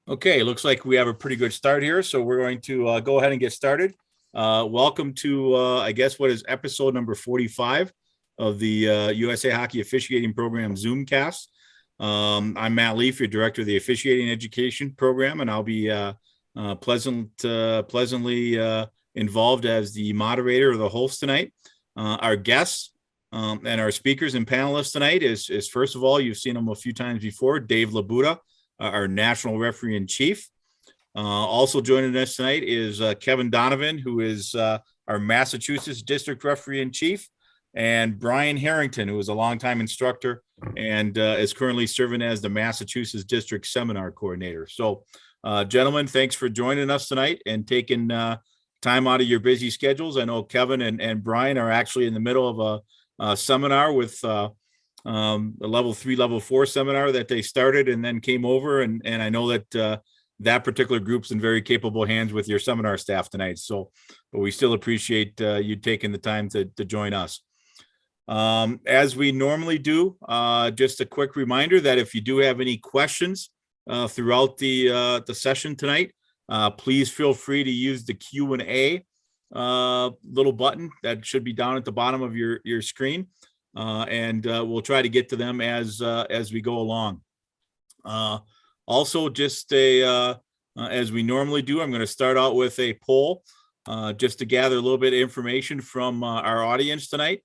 Okay, looks like we have a pretty good start here, so we're going to go ahead and get started. Welcome to, I guess, what is episode number 45 of the USA Hockey Officiating Program Zoomcast. I'm Matt Leaf, your director of the Officiating Education Program, and I'll be pleasantly involved as the moderator or the host tonight. Our guests and our speakers and panelists tonight is first of all, you've seen them a few times before, Dave LaBuda, our national referee in chief. Also joining us tonight is Kevin Donovan, who is our Massachusetts district referee in chief, and Bryan Harrington, who is a longtime instructor and is currently serving as the Massachusetts district seminar coordinator. So, gentlemen, thanks for joining us tonight and taking time out of your busy schedules. I know Kevin and Bryan are actually in the middle of a seminar with a level 3, level 4 seminar that they started and then came over. And I know that that particular group's in very capable hands with your seminar staff tonight. So, but we still appreciate you taking the time to join us. As we normally do, just a quick reminder that if you do have any questions throughout the session tonight, please feel free to use the Q&A little button that should be down at the bottom of your screen. And we'll try to get to them as we go along. Also, just as we normally do, I'm going to start out with a poll just to gather a little bit of information from our audience tonight.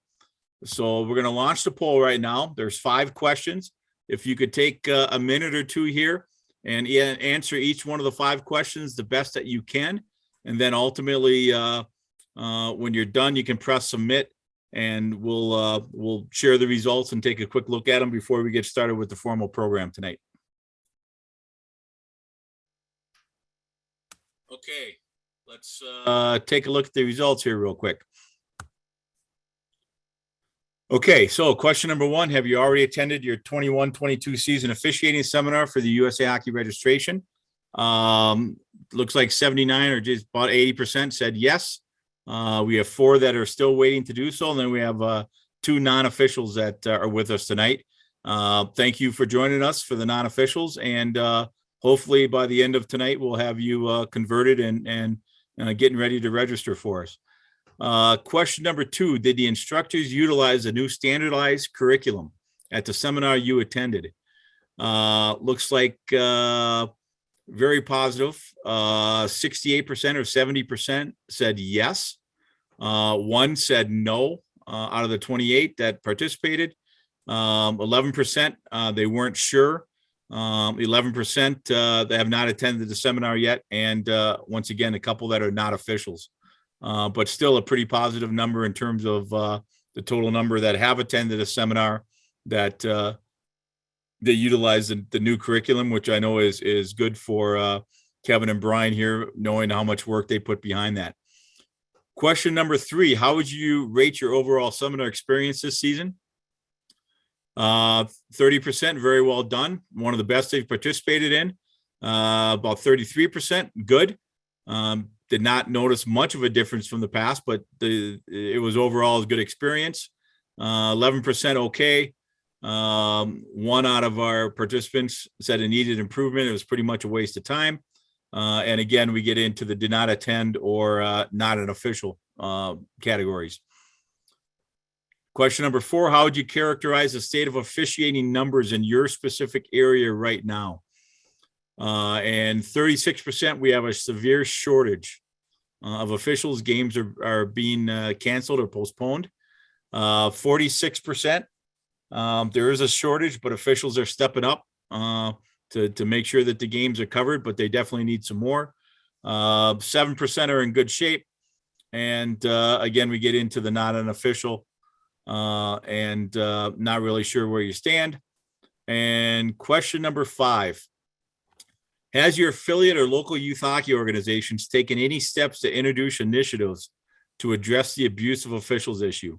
So we're going to launch the poll right now. There's 5 questions. If you could take a minute or two here and answer each one of the 5 questions the best that you can. And then ultimately, when you're done, you can press submit. And we'll share the results and take a quick look at them before we get started with the formal program tonight. Okay, let's take a look at the results here real quick. Okay, so question number 1, have you already attended your 21-22 season officiating seminar for the USA Hockey registration? Looks like 79 or just about 80% said yes. We have 4 that are still waiting to do so. And then we have 2 non-officials that are with us tonight. Thank you for joining us for the non-officials. And hopefully by the end of tonight, we'll have you converted and getting ready to register for us. Question number 2, did the instructors utilize a new standardized curriculum at the seminar you attended? Looks like very positive. 68% or 70% said yes. 1 said no out of the 28 that participated. 11% they weren't sure. 11% they have not attended the seminar yet. And once again, a couple that are not officials. But still a pretty positive number in terms of the total number that have attended a seminar that they utilize the new curriculum, which I know is good for Kevin and Bryan here, knowing how much work they put behind that. Question number 3, how would you rate your overall seminar experience this season? 30%, very well done. One of the best they've participated in. About 33%, good. Did not notice much of a difference from the past, but it was overall a good experience. 11% okay. 1 out of our participants said it needed improvement. It was pretty much a waste of time. And again, we get into the did not attend or not an official categories. Question number 4, how would you characterize the state of officiating numbers in your specific area right now? And 36%, we have a severe shortage of officials. Games are being canceled or postponed. 46%, there is a shortage, but officials are stepping up to make sure that the games are covered, but they definitely need some more. 7% are in good shape. And again, we get into the not an official and not really sure where you stand. And question number 5, has your affiliate or local youth hockey organizations taken any steps to introduce initiatives to address the abuse of officials issue?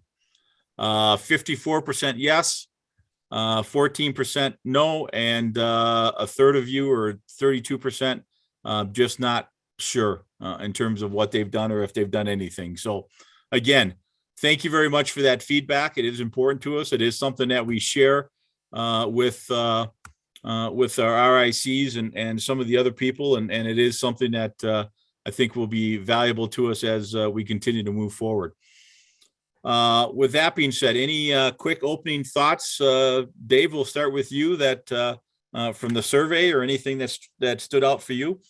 54% yes, 14% no, and a third of you, or 32%, just not sure in terms of what they've done or if they've done anything. So again, thank you very much for that feedback. It is important to us. It is something that we share with with our RICs and some of the other people, and it is something that I think will be valuable to us as we continue to move forward. With that being said, any quick opening thoughts? Dave, we'll start with you, that from the survey, or anything that stood out for you.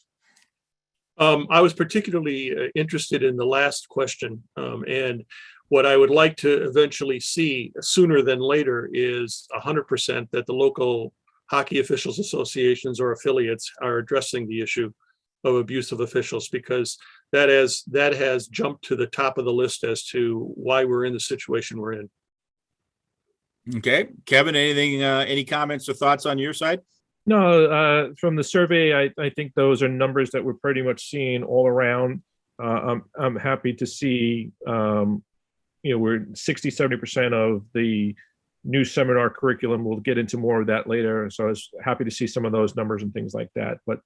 I was particularly interested in the last question, and what I would like to eventually see sooner than later is 100% that the local hockey officials associations or affiliates are addressing the issue of abuse of officials, because that has jumped to the top of the list as to why we're in the situation we're in. Okay, Kevin, anything, any comments or thoughts on your side? No, from the survey, I think those are numbers that we're pretty much seeing all around. I'm happy to see, we're 60-70% of the new seminar curriculum. We'll get into more of that later. So I was happy to see some of those numbers and things like that. But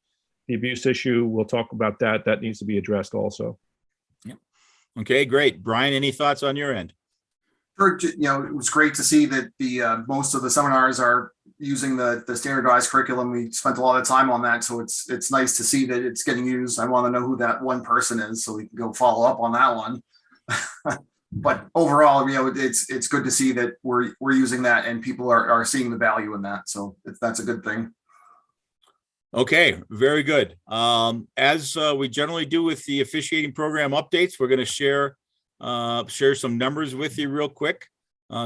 the abuse issue, we'll talk about that. That needs to be addressed also. Yeah. Okay, great. Brian, any thoughts on your end? Sure. It was great to see that the most of the seminars are using the standardized curriculum. We spent a lot of time on that, so it's nice to see that it's getting used. I want to know who that one person is so we can go follow up on that one. But overall, it's good to see that we're using that and people are seeing the value in that. So that's a good thing. Okay, very good. As we generally do with the officiating program updates, we're going to share some numbers with you real quick.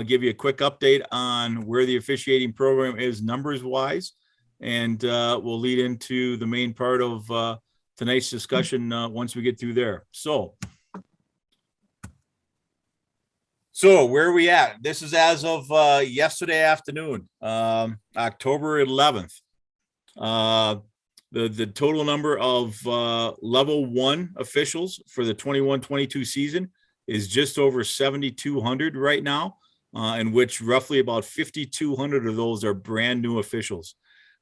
Give you a quick update on where the officiating program is numbers wise, and we'll lead into the main part of tonight's discussion once we get through there. So where are we at? This is as of yesterday afternoon, October 11th. The total number of level 1 officials for the 21-22 season is just over 7,200 right now, in which roughly about 5,200 of those are brand new officials.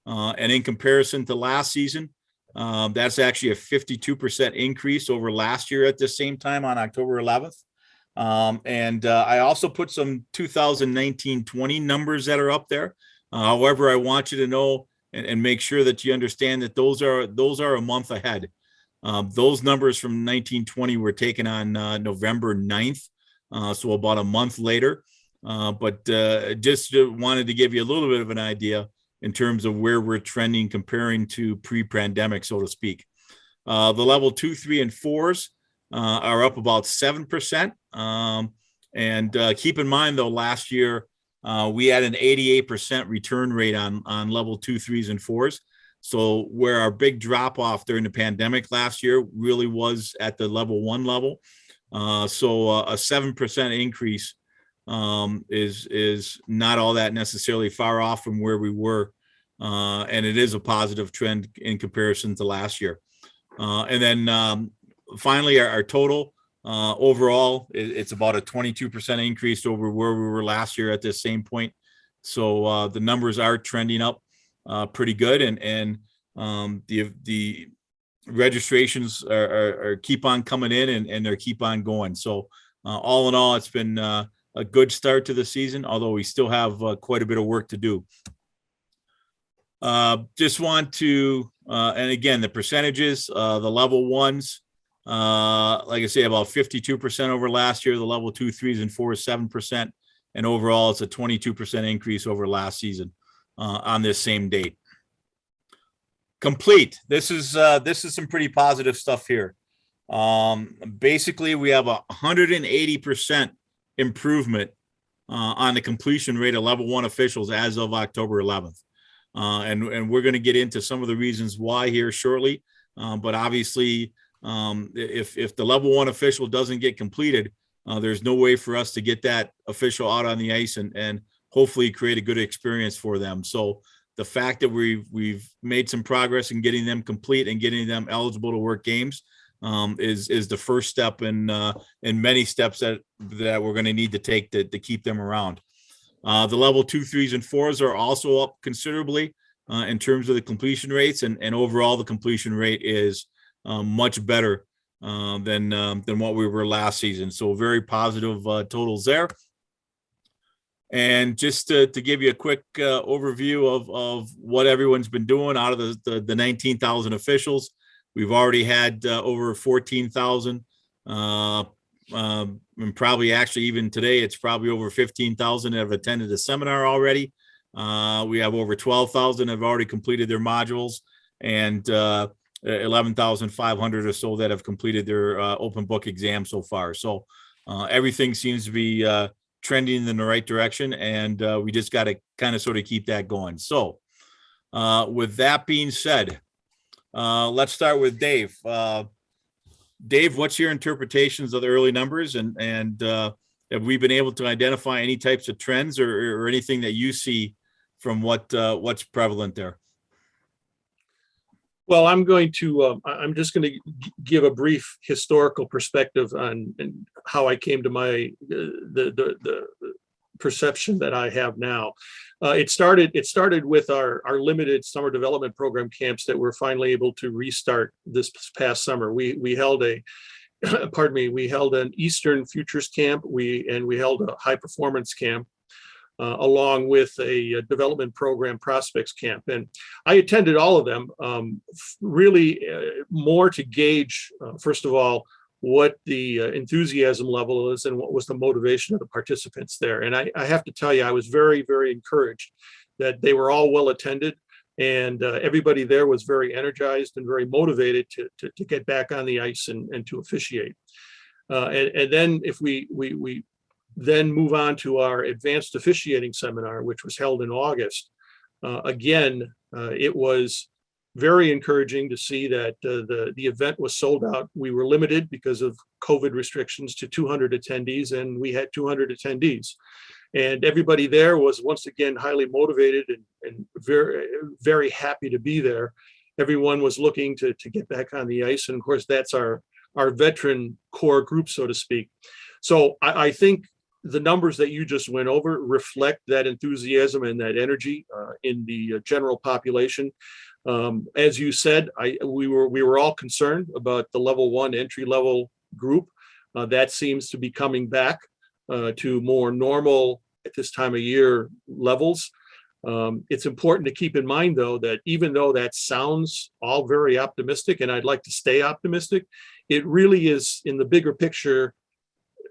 And in comparison to last season, that's actually a 52% increase over last year at the same time on October 11th. And I also put some 2019-20 numbers that are up there. However, I want you to know and make sure that you understand that those are a month ahead. Those numbers from 1920 were taken on November 9th, so about a month later. But just wanted to give you a little bit of an idea in terms of where we're trending comparing to pre-pandemic, so to speak. The level 2, 3, and 4s are up about 7%. And keep in mind, though, last year we had an 88% return rate on level 2, 3s, and 4s. So where our big drop off during the pandemic last year really was at the level 1 level. So a 7% increase is not all that necessarily far off from where we were. And it is a positive trend in comparison to last year. And then finally, our total overall, it's about a 22% increase over where we were last year at this same point. So the numbers are trending up pretty good, and the registrations are keep on coming in, and they're keep on going. So all in all, it's been a good start to the season, although we still have quite a bit of work to do. Just want to, and again, the percentages, the level 1s, like I say, about 52% over last year. The level 2, 3s, and 4s, 7%, and overall, it's a 22% increase over last season on this same date. Complete. This is some pretty positive stuff here. Basically, we have a 180% improvement on the completion rate of level 1 officials as of October 11th. And we're going to get into some of the reasons why here shortly. But obviously, if the level 1 official doesn't get completed, there's no way for us to get that official out on the ice and hopefully create a good experience for them. So the fact that we've made some progress in getting them complete and getting them eligible to work games is the first step in many steps that we're going to need to take to keep them around. The level 2, 3s, and 4s are also up considerably in terms of the completion rates, and overall the completion rate is much better than what we were last season. So very positive totals there. And just to give you a quick overview of what everyone's been doing out of the 19,000 officials, we've already had over 14,000. And probably actually even today, it's probably over 15,000 that have attended the seminar already. We have over 12,000 have already completed their modules, and 11,500 or so that have completed their open book exam so far. So everything seems to be trending in the right direction, and we just got to kind of sort of keep that going. So with that being said, let's start with Dave. Dave, what's your interpretations of the early numbers, and have we been able to identify any types of trends or anything that you see from what's prevalent there? Well, I'm just going to give a brief historical perspective on how I came to my the perception that I have now. It started with our limited summer development program camps that we're finally able to restart this past summer. We held we held an Eastern Futures camp. We held a high performance camp. Along with a development program prospects camp. And I attended all of them, really more to gauge, first of all, what the enthusiasm level is and what was the motivation of the participants there. And I have to tell you, I was very, very encouraged that they were all well attended, and everybody there was very energized and very motivated to get back on the ice and to officiate. And then if we then move on to our advanced officiating seminar, which was held in August. Again, it was very encouraging to see that the event was sold out. We were limited because of COVID restrictions to 200 attendees, and we had 200 attendees. And everybody there was once again highly motivated and very, very happy to be there. Everyone was looking to get back on the ice. And of course, that's our veteran core group, so to speak. So I think the numbers that you just went over reflect that enthusiasm and that energy in the general population. As you said, we were all concerned about the level 1 entry level group. That seems to be coming back to more normal at this time of year levels. It's important to keep in mind, though, that even though that sounds all very optimistic, and I'd like to stay optimistic, it really is, in the bigger picture,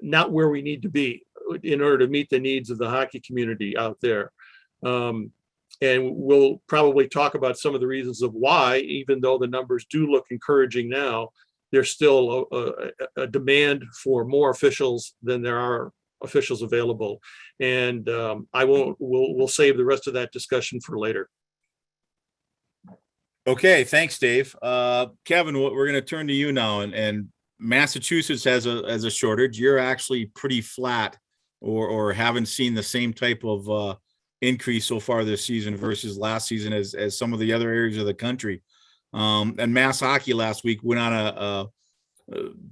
not where we need to be in order to meet the needs of the hockey community out there. And we'll probably talk about some of the reasons of why, even though the numbers do look encouraging now, there's still a demand for more officials than there are officials available. And we'll save the rest of that discussion for later. Okay, thanks, Dave. Kevin, we're going to turn to you now, and Massachusetts has a shortage. You're actually pretty flat, or haven't seen the same type of increase so far this season versus last season as some of the other areas of the country. And Mass Hockey last week went on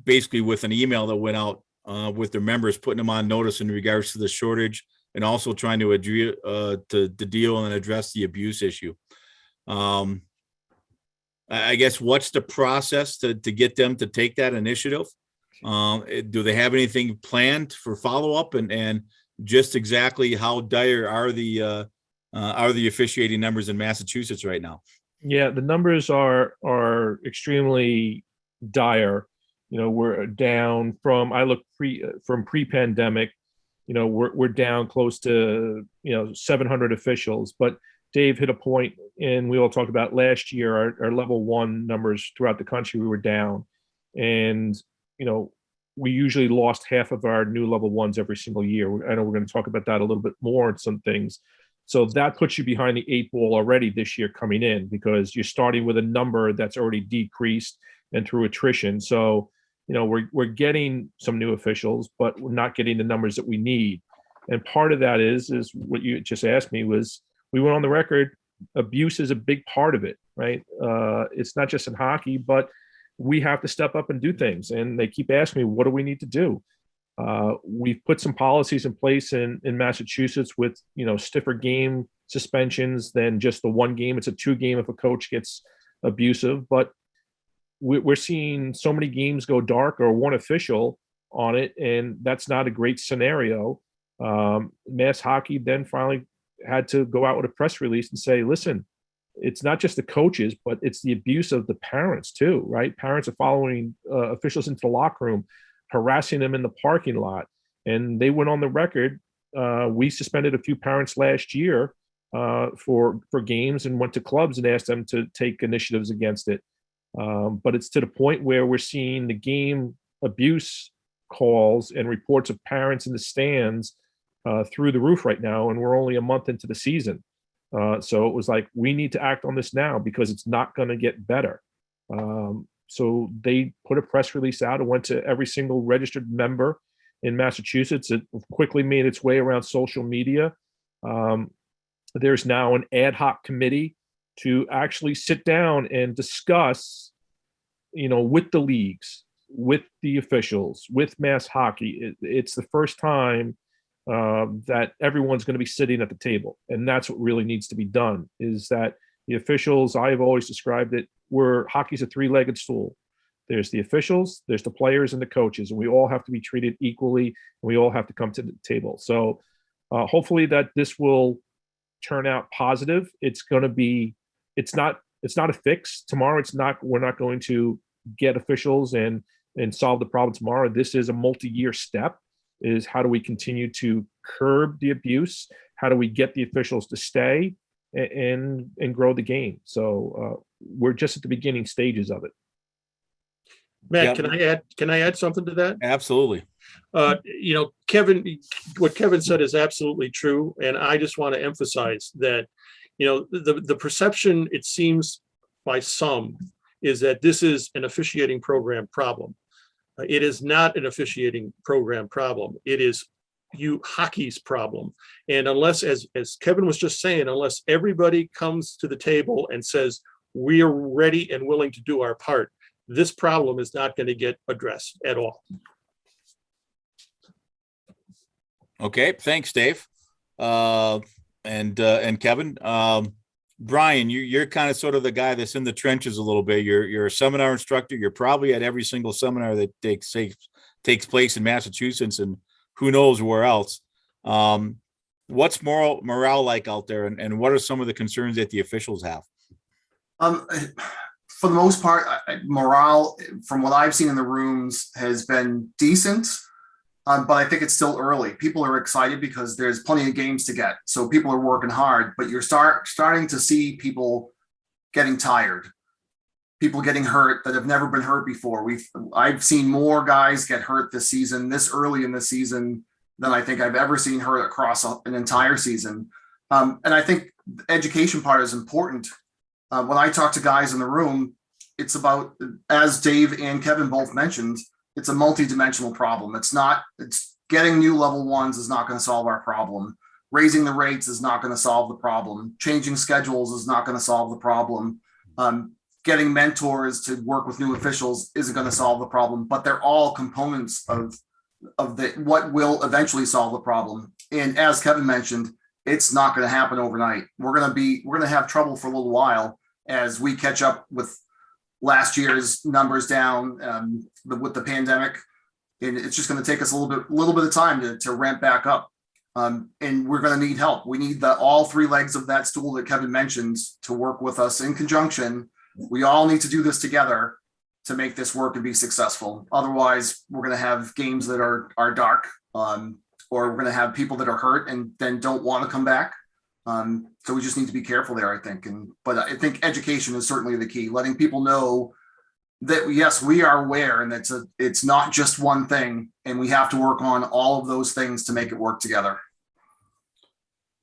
basically with an email that went out with their members, putting them on notice in regards to the shortage, and also trying to deal and address the abuse issue. I guess, what's the process to get them to take that initiative? Do they have anything planned for follow-up, and just exactly how dire are the officiating numbers in Massachusetts right now? Yeah, the numbers are extremely dire. We're down from, from pre-pandemic, we're down close to 700 officials. But Dave hit a point, and we all talked about last year, our level 1 numbers throughout the country, we were down. And, we usually lost half of our new level 1s every single year. I know we're going to talk about that a little bit more in some things. So that puts you behind the 8 ball already this year coming in, because you're starting with a number that's already decreased and through attrition. So, we're getting some new officials, but we're not getting the numbers that we need. And part of that is what you just asked me was, we went on the record, abuse is a big part of it, right? It's not just in hockey, but we have to step up and do things. And they keep asking me, what do we need to do? We've put some policies in place in Massachusetts with, stiffer game suspensions than just the 1 game. It's a 2 game if a coach gets abusive, but we're seeing so many games go dark or 1 official on it. And that's not a great scenario. Mass Hockey then finally had to go out with a press release and say, listen, it's not just the coaches, but it's the abuse of the parents too, right? Parents are following officials into the locker room, harassing them in the parking lot. And they went on the record. We suspended a few parents last year for games and went to clubs and asked them to take initiatives against it. But it's to the point where we're seeing the game abuse calls and reports of parents in the stands through the roof right now. And we're only a month into the season. So it was like, we need to act on this now because it's not going to get better. So they put a press release out. It went to every single registered member in Massachusetts. It quickly made its way around social media. There's now an ad hoc committee to actually sit down and discuss, with the leagues, with the officials, with Mass Hockey. It's the first time that everyone's going to be sitting at the table. And that's what really needs to be done, is that the officials, I have always described it, hockey's a three-legged stool. There's the officials, there's the players, and the coaches, and we all have to be treated equally, and we all have to come to the table. So hopefully that this will turn out positive. It's not a fix tomorrow. We're not going to get officials and solve the problem tomorrow. This is a multi-year step. Is how do we continue to curb the abuse? How do we get the officials to stay and grow the game? So we're just at the beginning stages of it. Matt, Yeah. can I add something to that? Absolutely. Kevin, what Kevin said is absolutely true. And I just want to emphasize that, the perception, it seems by some, is that this is an officiating program problem. It is not an officiating program problem. It is hockey's problem. And unless, as Kevin was just saying, unless everybody comes to the table and says, we are ready and willing to do our part, this problem is not going to get addressed at all. Okay, thanks, Dave. And Kevin. Bryan, you're kind of sort of the guy that's in the trenches a little bit. You're a seminar instructor. You're probably at every single seminar that takes place in Massachusetts and who knows where else. What's morale like out there, and what are some of the concerns that the officials have? For the most part, morale, from what I've seen in the rooms, has been decent. But I think it's still early. People are excited because there's plenty of games to get. So people are working hard, but you're starting to see people getting tired, people getting hurt that have never been hurt before. I've seen more guys get hurt this season, this early in the season, than I think I've ever seen hurt across an entire season. And I think the education part is important. When I talk to guys in the room, it's about, as Dave and Kevin both mentioned, it's a multi-dimensional problem. It's getting new level ones is not going to solve our problem. Raising the rates is not going to solve the problem. Changing schedules is not going to solve the problem. Getting mentors to work with new officials isn't going to solve the problem, but they're all components of what will eventually solve the problem. And as Kevin mentioned, it's not going to happen overnight. We're going to have trouble for a little while as we catch up with last year's numbers down with the pandemic, and it's just going to take us a little bit of time to ramp back up. And we're going to need help. We need all three legs of that stool that Kevin mentioned to work with us in conjunction. We all need to do this together to make this work and be successful. Otherwise, we're going to have games that are dark, or we're going to have people that are hurt and then don't want to come back. So we just need to be careful there, I think. But I think education is certainly the key, letting people know that, yes, we are aware, and it's not just one thing, and we have to work on all of those things to make it work together.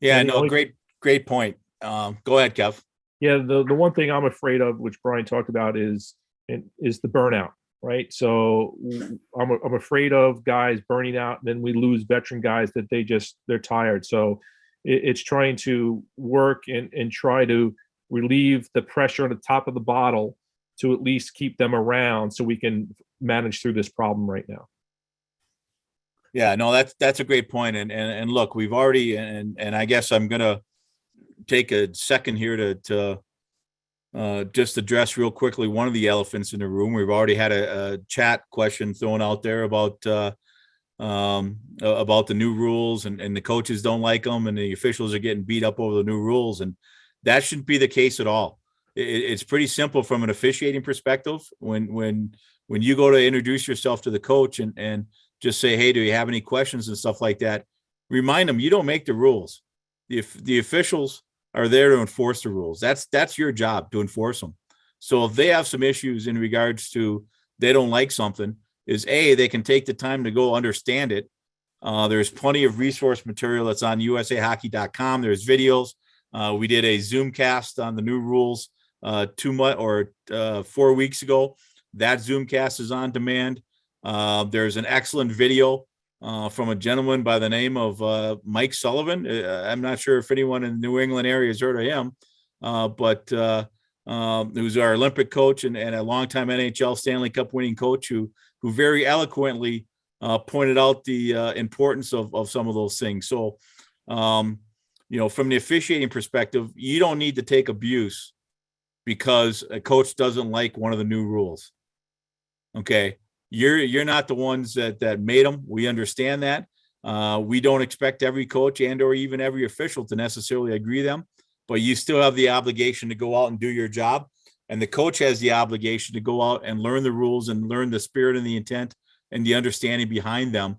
Yeah, no, great point. Go ahead, Kev. Yeah, the one thing I'm afraid of, which Bryan talked about, is the burnout, right? So I'm afraid of guys burning out, and then we lose veteran guys that they're tired. So it's trying to work and try to relieve the pressure on the top of the bottle to at least keep them around so we can manage through this problem right now. Yeah, no, that's a great point. And look, we've already, and I guess I'm going to take a second here to just address real quickly one of the elephants in the room. We've already had a chat question thrown out there about about the new rules, and the coaches don't like them, and the officials are getting beat up over the new rules. And that shouldn't be the case at all. It's pretty simple from an officiating perspective. When you go to introduce yourself to the coach and just say, hey, do you have any questions and stuff like that? Remind them you don't make the rules. The officials are there to enforce the rules. That's your job, to enforce them. So if they have some issues in regards to they don't like something, is they can take the time to go understand it. There's plenty of resource material that's on usahockey.com. There's videos. We did a Zoomcast on the new rules 4 weeks ago. That Zoomcast is on demand. There's an excellent video from a gentleman by the name of Mike Sullivan. I'm not sure if anyone in the New England area has heard of him, but who's our Olympic coach and a longtime NHL Stanley Cup winning coach who very eloquently pointed out the importance of some of those things. So, from the officiating perspective, you don't need to take abuse because a coach doesn't like one of the new rules. Okay. You're not the ones that made them. We understand that. We don't expect every coach and or even every official to necessarily agree them, but you still have the obligation to go out and do your job. And the coach has the obligation to go out and learn the rules and learn the spirit and the intent and the understanding behind them,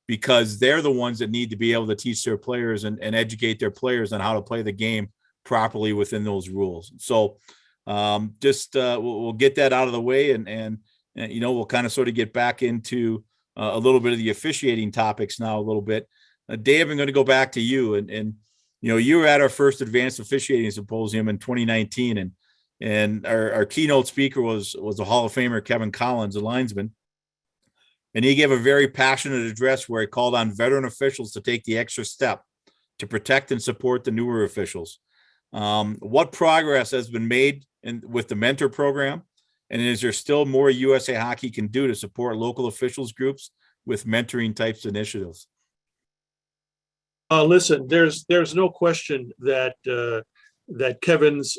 because they're the ones that need to be able to teach their players and educate their players on how to play the game properly within those rules. So we'll get that out of the way and we'll kind of sort of get back into a little bit of the officiating topics now a little bit. Dave, I'm going to go back to you. And you were at our first advanced officiating symposium in 2019, and our keynote speaker was the Hall of Famer Kevin Collins, a linesman. And he gave a very passionate address where he called on veteran officials to take the extra step to protect and support the newer officials. What progress has been made with the mentor program? And is there still more USA Hockey can do to support local officials groups with mentoring types of initiatives? Listen, there's no question that Kevin's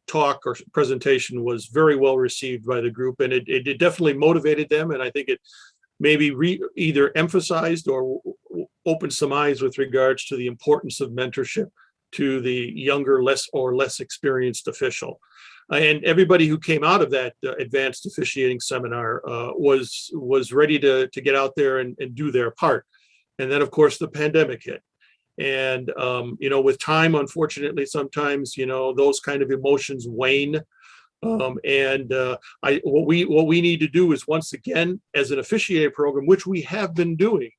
talk or presentation was very well received by the group, and it definitely motivated them, and I think it maybe either emphasized or opened some eyes with regards to the importance of mentorship to the younger, less experienced official. And everybody who came out of that advanced officiating seminar was ready to get out there and do their part. And then, of course, the pandemic hit. And, with time, unfortunately, sometimes, those kind of emotions wane. What we need to do is, once again, as an officiating program, which we have been doing,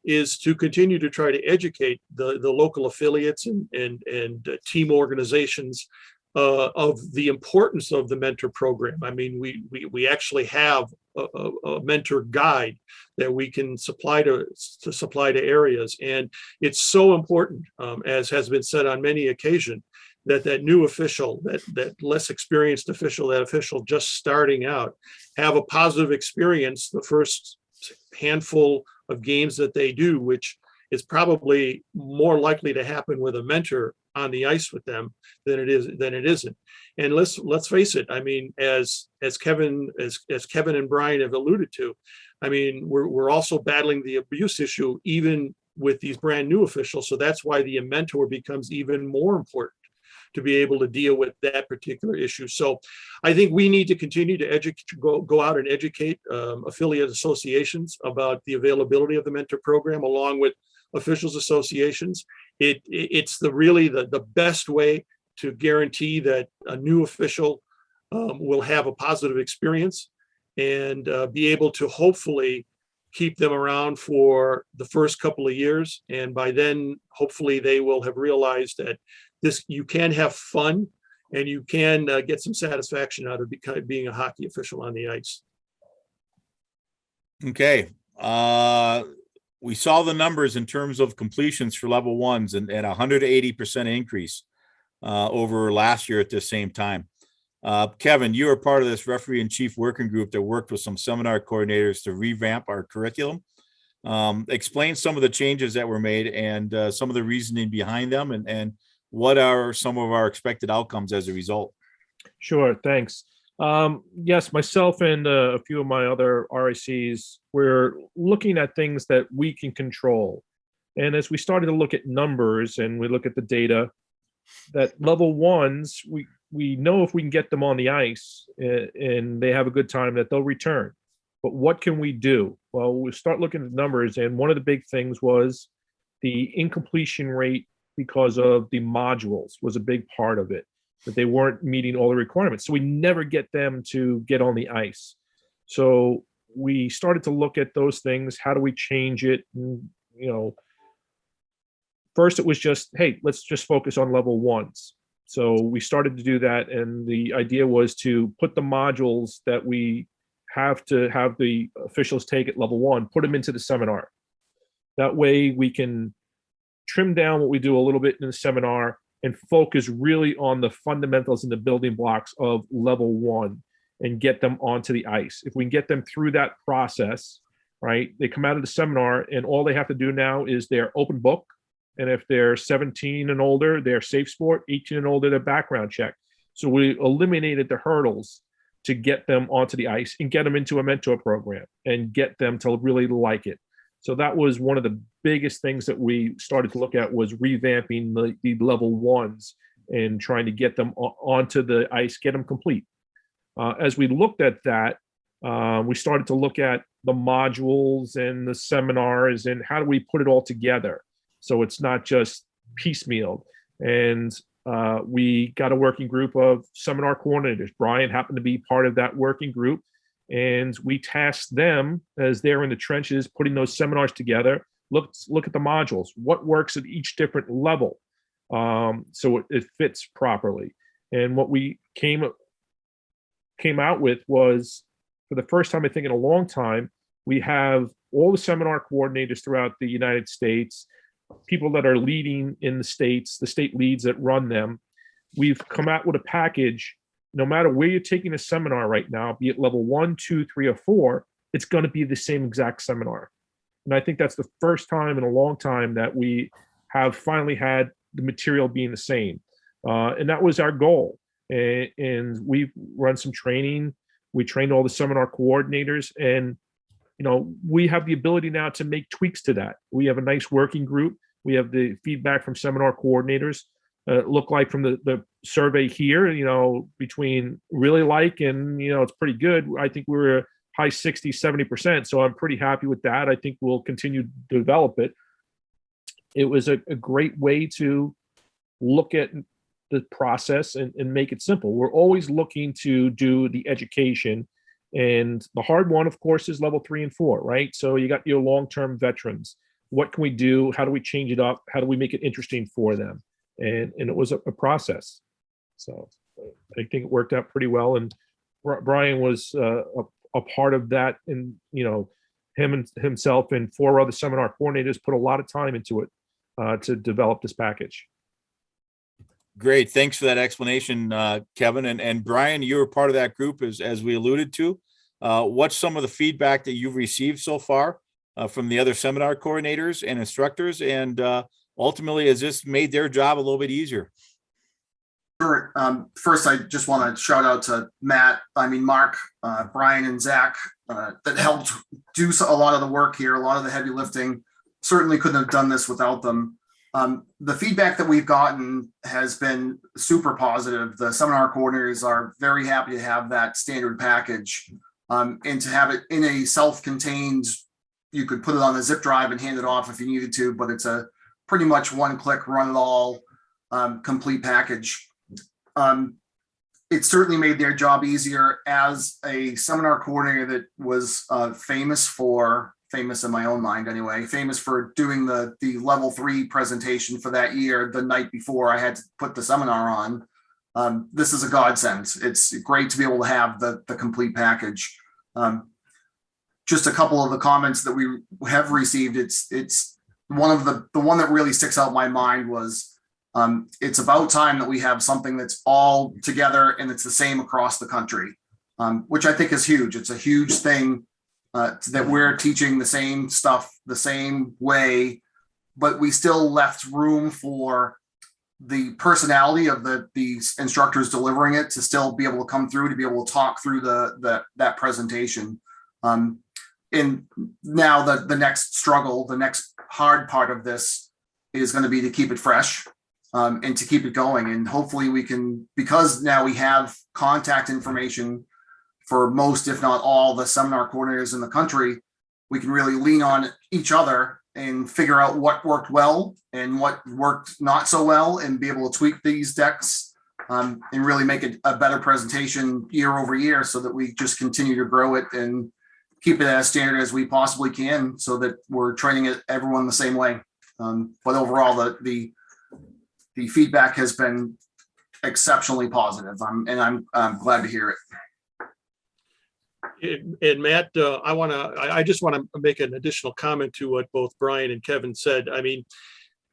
is to continue to try to educate the local affiliates and team organizations of the importance of the mentor program. I mean, we actually have a mentor guide that we can supply to areas, and it's so important, as has been said on many occasions, that new official, that less experienced official, that official just starting out, have a positive experience the first handful of games that they do, which is probably more likely to happen with a mentor on the ice with them than it isn't. And let's face it. I mean, as Kevin and Bryan have alluded to, I mean, we're also battling the abuse issue even with these brand new officials. So that's why the mentor becomes even more important to be able to deal with that particular issue. So I think we need to continue to go out and educate affiliate associations about the availability of the mentor program, along with officials associations. It's really the best way to guarantee that a new official will have a positive experience and be able to hopefully keep them around for the first couple of years. And by then, hopefully they will have realized that you can have fun and you can get some satisfaction out of being a hockey official on the ice. Okay. We saw the numbers in terms of completions for level ones and 180% increase over last year at the same time. Kevin, you are part of this referee and chief working group that worked with some seminar coordinators to revamp our curriculum. Explain some of the changes that were made and some of the reasoning behind them, and what are some of our expected outcomes as a result? Sure, thanks. Yes, myself and a few of my other RICs, we're looking at things that we can control. And as we started to look at numbers and we look at the data, that level ones, we know if we can get them on the ice and they have a good time that they'll return. But what can we do? Well, we start looking at numbers, and one of the big things was the incompletion rate because of the modules was a big part of it, that they weren't meeting all the requirements. So we never get them to get on the ice. So we started to look at those things. How do we change it? And, first it was just, hey, let's just focus on level ones. So we started to do that. And the idea was to put the modules that we have to have the officials take at level one, put them into the seminar. That way we can trim down what we do a little bit in the seminar and focus really on the fundamentals and the building blocks of level one and get them onto the ice. If we can get them through that process, right, they come out of the seminar and all they have to do now is their open book. And if they're 17 and older, they're safe sport, 18 and older, their background check. So we eliminated the hurdles to get them onto the ice and get them into a mentor program and get them to really like it. So that was one of the biggest things that we started to look at, was revamping the level ones and trying to get them onto the ice, get them complete. As we looked at that, we started to look at the modules and the seminars and how do we put it all together so it's not just piecemeal. And we got a working group of seminar coordinators. Bryan happened to be part of that working group. And we tasked them, as they're in the trenches putting those seminars together, look at the modules, what works at each different level, so it fits properly. And what we came out with was, for the first time I think in a long time, we have all the seminar coordinators throughout the United States, people that are leading in the states, the state leads that run them. We've come out with a package. No matter where you're taking a seminar right now, be it level 1, 2, 3, or 4, it's going to be the same exact seminar. And I think that's the first time in a long time that we have finally had the material being the same. And that was our goal. And we've run some training. We trained all the seminar coordinators, and we have the ability now to make tweaks to that. We have a nice working group. We have the feedback from seminar coordinators. Look like from the survey here, between really like and, it's pretty good. I think we were high 60, 70%. So I'm pretty happy with that. I think we'll continue to develop it. It was a great way to look at the process and make it simple. We're always looking to do the education. And the hard one, of course, is level 3 and 4, right? So you got your long-term veterans. What can we do? How do we change it up? How do we make it interesting for them? And it was a process. So I think it worked out pretty well. And Bryan was a part of that. And, him and himself and 4 other seminar coordinators put a lot of time into it to develop this package. Great. Thanks for that explanation, Kevin. And Bryan, you were part of that group, as we alluded to. What's some of the feedback that you've received so far from the other seminar coordinators and instructors? And ultimately, has this made their job a little bit easier? Sure. First, I just want to shout out to Mark, Bryan, and Zach that helped do a lot of the work here, a lot of the heavy lifting. Certainly couldn't have done this without them. The feedback that we've gotten has been super positive. The seminar coordinators are very happy to have that standard package and to have it in a self-contained, you could put it on a zip drive and hand it off if you needed to, but it's a pretty much one-click, run-it-all complete package. It certainly made their job easier. As a seminar coordinator that was famous in my own mind anyway, famous for doing the level 3 presentation for that year the night before I had to put the seminar on. This is a godsend. It's great to be able to have the complete package. Just a couple of the comments that we have received. It's one of the one that really sticks out in my mind was it's about time that we have something that's all together and it's the same across the country, which I think is huge. It's a huge thing that we're teaching the same stuff the same way, but we still left room for the personality of the instructors delivering it to still be able to come through, to be able to talk through that presentation. And now the next struggle, the next hard part of this is going to be to keep it fresh, and to keep it going. And hopefully we can, because now we have contact information for most, if not all, the seminar coordinators in the country, we can really lean on each other and figure out what worked well and what worked not so well, and be able to tweak these decks, and really make it a better presentation year over year, so that we just continue to grow it and keep it as standard as we possibly can, so that we're training everyone the same way. But overall, the feedback has been exceptionally positive. I'm glad to hear it. And Matt, I just want to make an additional comment to what both Bryan and Kevin said. I mean,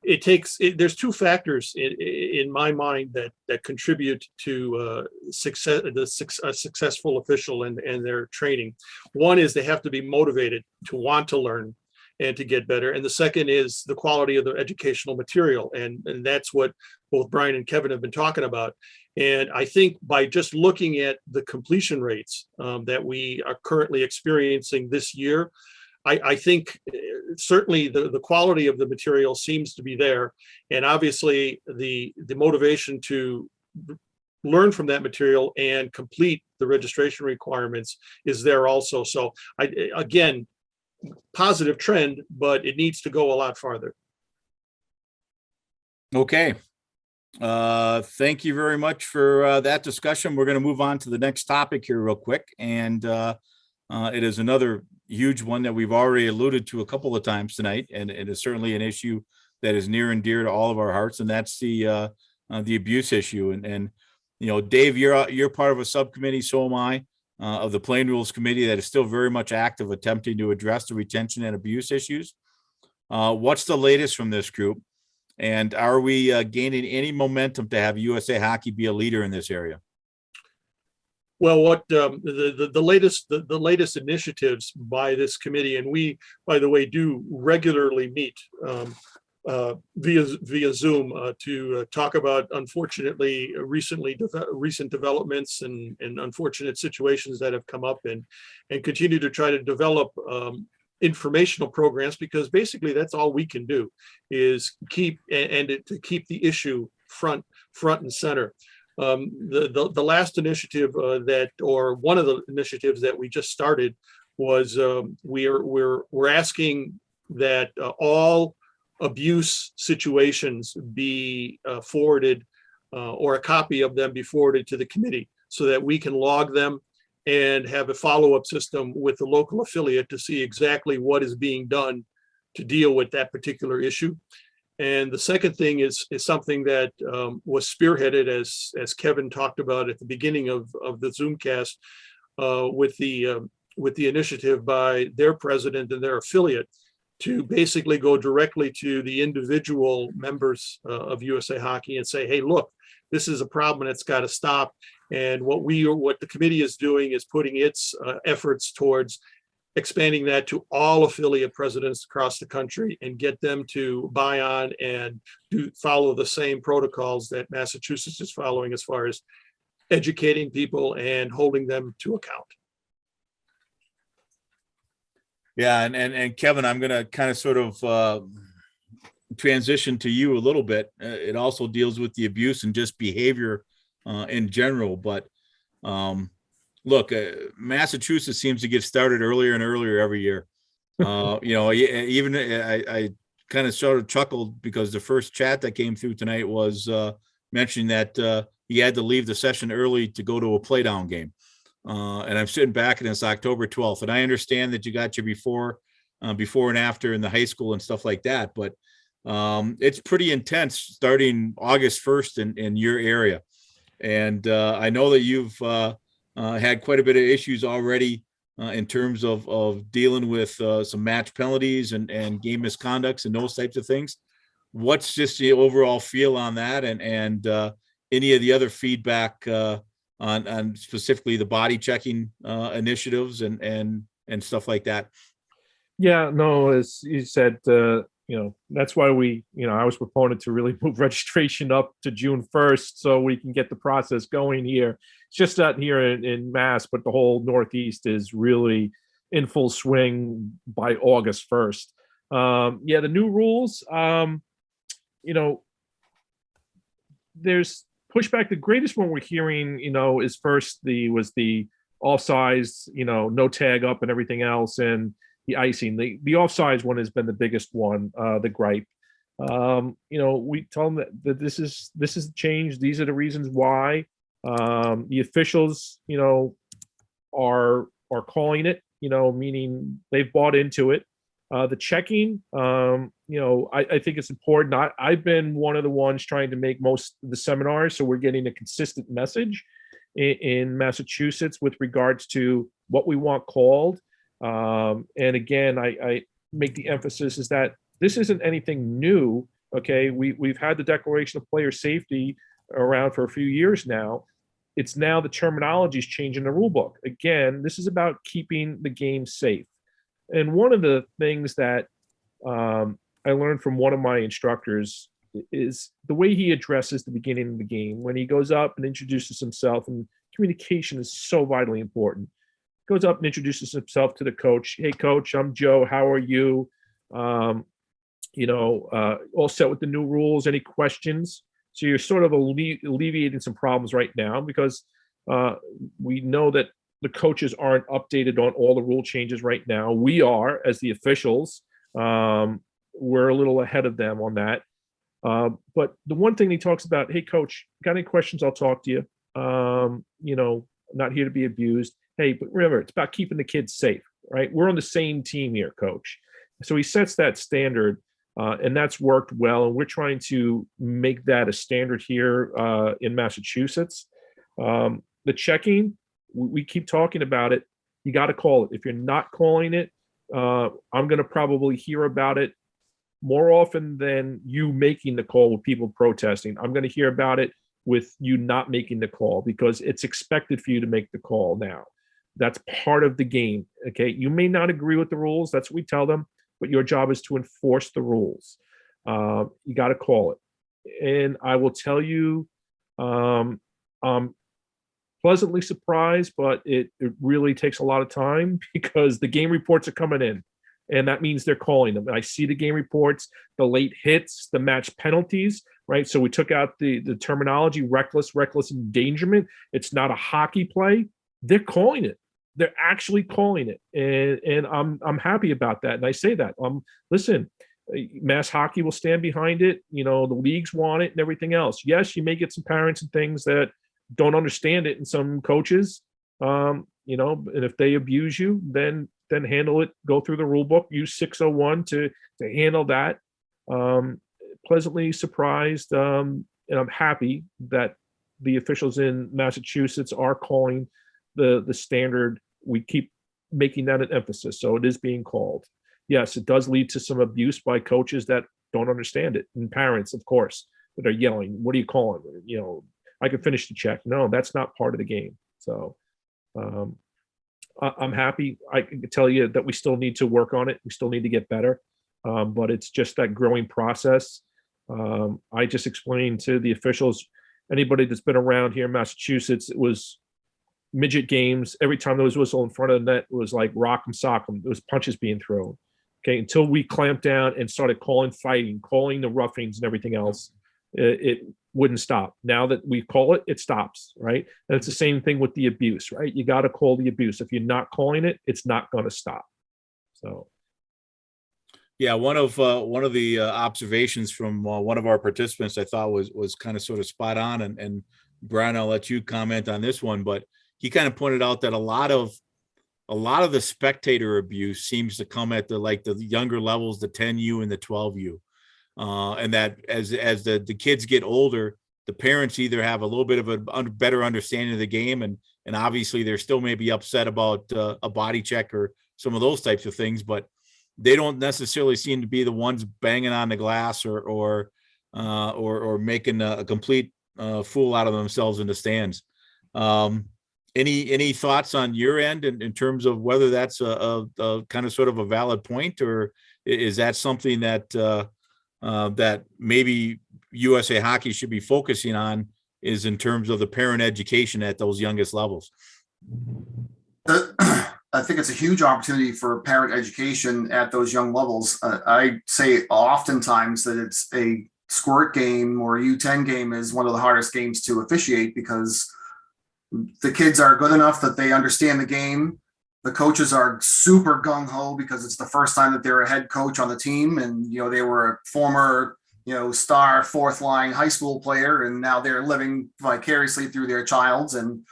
there's two factors in my mind that contribute to a successful official and their training. One is they have to be motivated to want to learn and to get better. And the second is the quality of the educational material. And that's what both Bryan and Kevin have been talking about. And I think by just looking at the completion rates that we are currently experiencing this year, I think certainly the quality of the material seems to be there. And obviously the motivation to learn from that material and complete the registration requirements is there also. So again, positive trend, but it needs to go a lot farther. Okay. Thank you very much for that discussion. We're going to move on to the next topic here real quick. And it is another huge one that we've already alluded to a couple of times tonight. And it is certainly an issue that is near and dear to all of our hearts. And that's the abuse issue. And you know, Dave, you're part of a subcommittee, so am I, of the Plain Rules Committee that is still very much active, attempting to address the retention and abuse issues. What's the latest from this group? And are we gaining any momentum to have USA Hockey be a leader in this area? Well, what the latest initiatives by this committee, and we, by the way, do regularly meet via Zoom to talk about, unfortunately, recent developments and unfortunate situations that have come up, and continue to try to develop informational programs, because basically that's all we can do is keep the issue front and center. The last initiative or one of the initiatives that we just started was we're asking that all abuse situations be forwarded, or a copy of them be forwarded to the committee, so that we can log them and have a follow-up system with the local affiliate to see exactly what is being done to deal with that particular issue. And the second thing is something that was spearheaded, as Kevin talked about at the beginning of the Zoomcast, with the initiative by their president and their affiliate, to basically go directly to the individual members of USA Hockey and say, hey, look, this is a problem and it's got to stop. And what the committee is doing is putting its efforts towards expanding that to all affiliate presidents across the country, and get them to buy on and follow the same protocols that Massachusetts is following, as far as educating people and holding them to account. Yeah, and Kevin, I'm going to kind of sort of transition to you a little bit. It also deals with the abuse and just behavior in general, but look, Massachusetts seems to get started earlier and earlier every year. You know, even I kind of sort of chuckled because the first chat that came through tonight was mentioning that he had to leave the session early to go to a playdown game. And I'm sitting back and it's October 12th. And I understand that you got your before and after in the high school and stuff like that. But it's pretty intense starting August 1st in your area. And I know that you've had quite a bit of issues already in terms of dealing with some match penalties and game misconducts and those types of things. What's just the overall feel on that, and any of the other feedback on specifically the body checking initiatives and stuff like that? Yeah, no, as you said, that's why I was proponent to really move registration up to June 1st so we can get the process going here. It's just that here in Mass, but the whole Northeast is really in full swing by August 1st. The new rules, there's pushback. The greatest one we're hearing, is first was the offsides, no tag up and everything else, and the icing. The offsides one has been the biggest one, the gripe. We tell them that this is the change. These are the reasons why. The officials, are calling it, meaning they've bought into it. The checking, I think it's important. I've been one of the ones trying to make most of the seminars, so we're getting a consistent message in Massachusetts with regards to what we want called. And again, I make the emphasis is that this isn't anything new. Okay, we've had the Declaration of Player Safety around for a few years now. It's now the terminology is changing the rule book. Again, this is about keeping the game safe. And one of the things that I learned from one of my instructors is the way he addresses the beginning of the game. When he goes up and introduces himself, and communication is so vitally important. Goes up and introduces himself to the coach. Hey, coach, I'm Joe. How are you? All set with the new rules. Any questions? So you're sort of alleviating some problems right now because we know that the coaches aren't updated on all the rule changes right now. We are, as the officials, we're a little ahead of them on that. But the one thing he talks about, hey, coach, got any questions? I'll talk to you. Not here to be abused. Hey, but remember, it's about keeping the kids safe, right? We're on the same team here, coach. So he sets that standard, and that's worked well. And we're trying to make that a standard here in Massachusetts. The checking, we keep talking about it. You got to call it. If you're not calling it, I'm going to probably hear about it more often than you making the call with people protesting. I'm going to hear about it with you not making the call because it's expected for you to make the call now. That's part of the game. Okay. You may not agree with the rules. That's what we tell them, but your job is to enforce the rules. You got to call it. And I will tell you, I'm pleasantly surprised, but it really takes a lot of time because the game reports are coming in. And that means they're calling them. I see the game reports, the late hits, the match penalties, right? So we took out the terminology, reckless endangerment. It's not a hockey play. They're calling it. They're actually calling it. And I'm happy about that. And I say that. Listen, Mass Hockey will stand behind it. The leagues want it and everything else. Yes, you may get some parents and things that don't understand it and some coaches, and if they abuse you, then handle it, go through the rule book, use 601 to handle that. Pleasantly surprised, and I'm happy that the officials in Massachusetts are calling the standard. We keep making that an emphasis, so it is being called. Yes, it does lead to some abuse by coaches that don't understand it, and parents, of course, that are yelling, "What are you calling? I can finish the check." No, that's not part of the game. So I'm happy. I can tell you that we still need to work on it. We still need to get better, but it's just that growing process. I just explained to the officials, anybody that's been around here in Massachusetts, it was midget games. Every time there was a whistle in front of the net, it was like rock 'em, sock 'em. There was punches being thrown. Okay, until we clamped down and started calling fighting, calling the roughings and everything else, it wouldn't stop. Now that we call it, it stops, right? And it's the same thing with the abuse, right? You got to call the abuse. If you're not calling it, it's not going to stop. So, yeah, one of the observations from one of our participants I thought was kind of sort of spot on, and Brian, I'll let you comment on this one, but he kind of pointed out that a lot of the spectator abuse seems to come at the younger levels, the 10U and the 12U. And that as the kids get older, the parents either have a little bit of a better understanding of the game, and obviously they're still maybe upset about a body check or some of those types of things, but they don't necessarily seem to be the ones banging on the glass or making a complete fool out of themselves in the stands. Any thoughts on your end in terms of whether that's a kind of sort of a valid point, or Is that something that that maybe USA Hockey should be focusing on, is in terms of the parent education at those youngest levels? I think it's a huge opportunity for parent education at those young levels. I say oftentimes that it's a squirt game or a U10 game is one of the hardest games to officiate, because the kids are good enough that they understand the game. The coaches are super gung-ho because it's the first time that they're a head coach on the team. And, they were a former, star fourth line high school player, and now they're living vicariously through their child's, and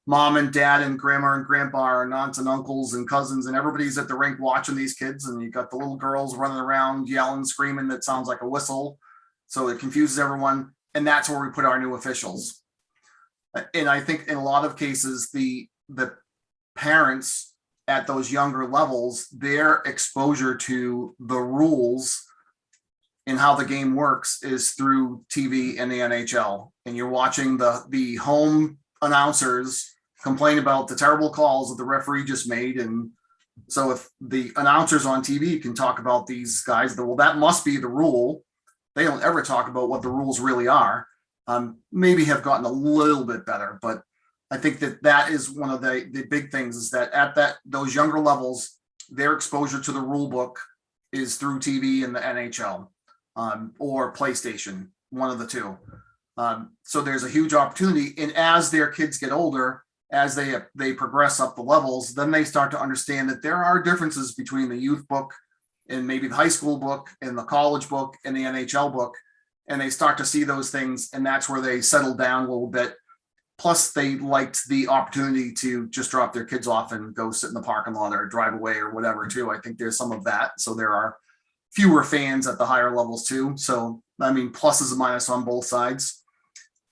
mom and dad and grandma and grandpa and aunts and uncles and cousins, and everybody's at the rink watching these kids. And you got the little girls running around yelling, screaming, that sounds like a whistle. So it confuses everyone. And that's where we put our new officials. And I think in a lot of cases, the parents at those younger levels, their exposure to the rules and how the game works is through TV and the NHL. And you're watching the home announcers complain about the terrible calls that the referee just made. And so if the announcers on TV can talk about these guys, well, that must be the rule. They don't ever talk about what the rules really are. Maybe have gotten a little bit better, but I think that is one of the big things, is that at those younger levels, their exposure to the rule book is through TV and the NHL or PlayStation, one of the two. So there's a huge opportunity. And as their kids get older, as they progress up the levels, then they start to understand that there are differences between the youth book and maybe the high school book and the college book and the NHL book. And they start to see those things, and that's where they settle down a little bit. Plus, they liked the opportunity to just drop their kids off and go sit in the parking lot or drive away or whatever, too. I think there's some of that. So there are fewer fans at the higher levels, too. So, I mean, pluses and minuses on both sides.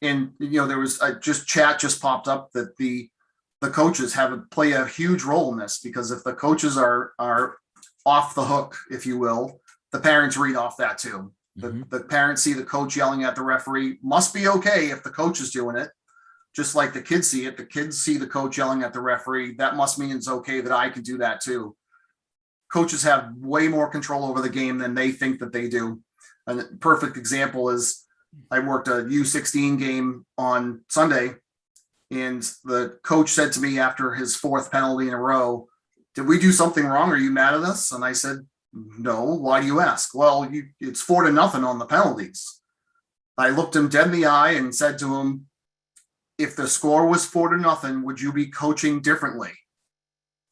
And, there was chat just popped up that the coaches play a huge role in this, because if the coaches are off the hook, if you will, the parents read off that, too. The parents see the coach yelling at the referee, must be okay if the coach is doing it. Just like the kids see it, the kids see the coach yelling at the referee, that must mean it's okay that I can do that too. Coaches have way more control over the game than they think that they do. A perfect example is I worked a U16 game on Sunday, and the coach said to me after his fourth penalty in a row, "Did we do something wrong? Are you mad at us?" And I said, "No, why do you ask?" "Well, it's 4-0 on the penalties." I looked him dead in the eye and said to him, "If the score was 4-0, would you be coaching differently?"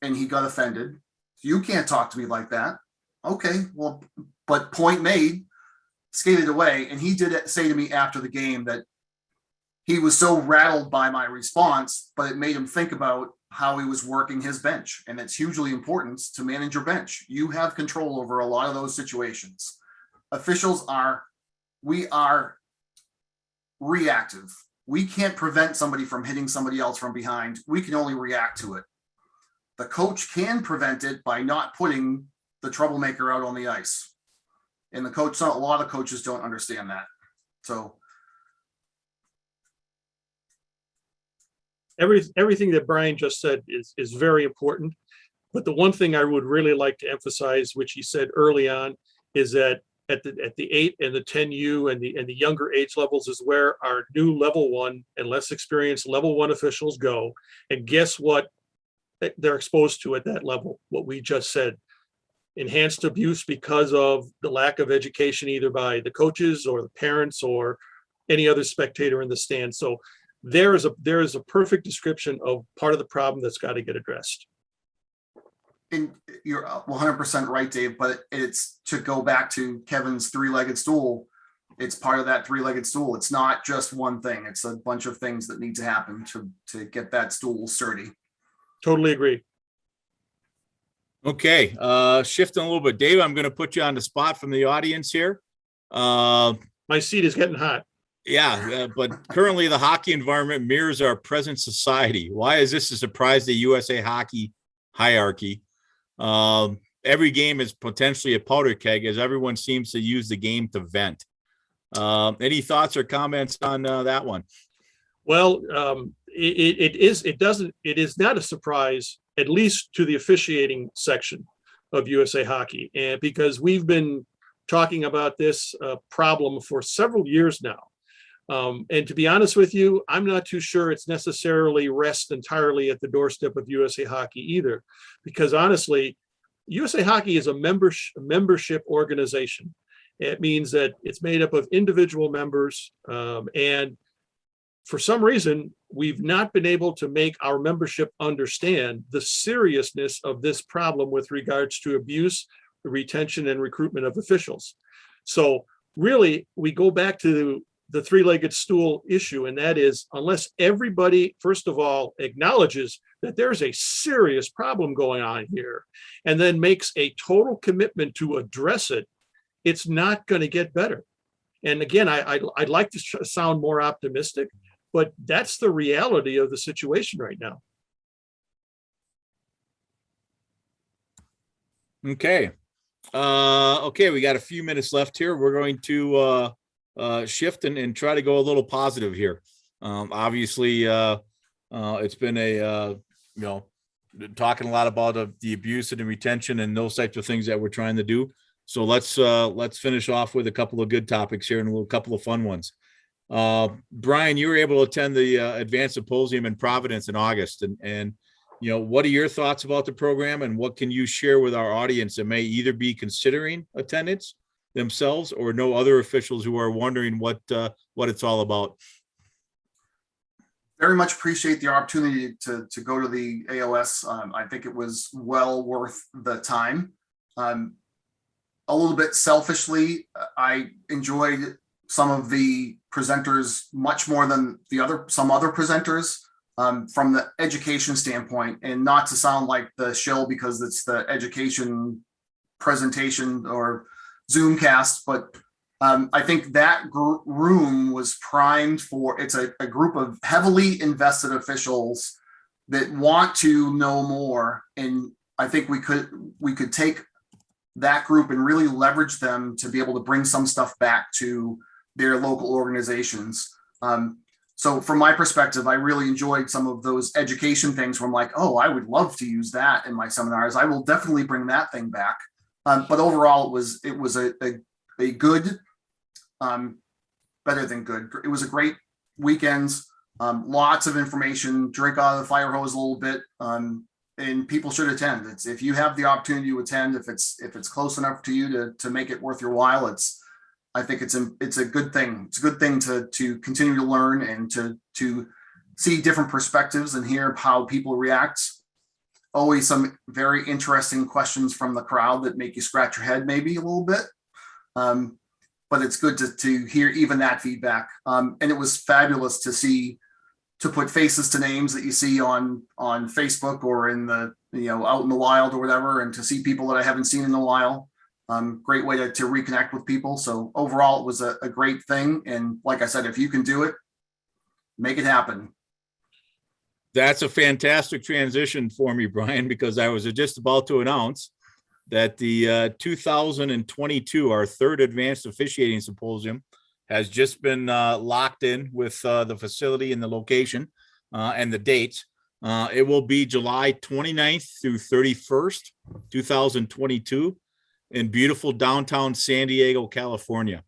And he got offended. "You can't talk to me like that." "Okay, well, but point made," skated away. And he did say to me after the game that he was so rattled by my response, but it made him think about how he was working his bench. And it's hugely important to manage your bench. You have control over a lot of those situations. Officials we are reactive. We can't prevent somebody from hitting somebody else from behind. We can only react to it. The coach can prevent it by not putting the troublemaker out on the ice. And a lot of coaches don't understand that. So everything that Bryan just said is very important. But the one thing I would really like to emphasize, which he said early on, is that at the 8 and the 10U and the younger age levels is where our new level 1 and less experienced level 1 officials go. And guess what they're exposed to at that level? What we just said. Enhanced abuse because of the lack of education, either by the coaches or the parents or any other spectator in the stand. So there is a perfect description of part of the problem that's got to get addressed. And you're 100% right, Dave, but it's to go back to Kevin's three-legged stool. It's part of that three-legged stool. It's not just one thing. It's a bunch of things that need to happen to get that stool sturdy. Totally agree. Okay, shifting a little bit, Dave, I'm going to put you on the spot from the audience here. My seat is getting hot. Yeah, but currently the hockey environment mirrors our present society. Why is this a surprise to USA Hockey hierarchy? Every game is potentially a powder keg, as everyone seems to use the game to vent. Any thoughts or comments on that one? Well, it is not a surprise, at least to the officiating section. of USA Hockey. And because we've been talking about this problem for several years now. And to be honest with you, I'm not too sure it's necessarily rests entirely at the doorstep of USA Hockey either, because honestly, USA Hockey is a membership organization. It means that it's made up of individual members, and for some reason, we've not been able to make our membership understand the seriousness of this problem with regards to abuse, retention, and recruitment of officials. So really, we go back to the three-legged stool issue, and that is, unless everybody, first of all, acknowledges that there's a serious problem going on here, and then makes a total commitment to address it, it's not going to get better. And again, I'd like to sound more optimistic, but that's the reality of the situation right now. Okay. Okay, we got a few minutes left here. We're going to shift and try to go a little positive here. Obviously, it's been a, talking a lot about the abuse and the retention and those types of things that we're trying to do. So let's finish off with a couple of good topics here and a couple of fun ones. Bryan, you were able to attend the Advanced Symposium in Providence in August, and what are your thoughts about the program, and what can you share with our audience that may either be considering attendance themselves or know other officials who are wondering what it's all about? Very much appreciate the opportunity to go to the AOS. I think it was well worth the time. A little bit selfishly, I enjoyed some of the presenters much more than some other presenters from the education standpoint, and not to sound like the shill because it's the education presentation or Zoomcast, but I think that room was primed for, it's a group of heavily invested officials that want to know more. And I think we could take that group and really leverage them to be able to bring some stuff back to their local organizations. So from my perspective, I really enjoyed some of those education things where I'm like, oh, I would love to use that in my seminars. I will definitely bring that thing back. But overall, it was a good, better than good. It was a great weekend. Lots of information, drink out of the fire hose a little bit, and people should attend. If you have the opportunity to attend, if it's close enough to you to make it worth your while, I think it's a good thing. It's a good thing to continue to learn and to see different perspectives and hear how people react. Always some very interesting questions from the crowd that make you scratch your head maybe a little bit. But it's good to hear even that feedback. And it was fabulous to put faces to names that you see on Facebook or in the, out in the wild or whatever, and to see people that I haven't seen in a while. Great way to reconnect with people. So overall, it was a great thing. And like I said, if you can do it, make it happen. That's a fantastic transition for me, Bryan, because I was just about to announce that the 2022, our third Advanced Officiating Symposium, has just been locked in with the facility and the location and the dates. It will be July 29th through 31st, 2022 in beautiful downtown San Diego, California.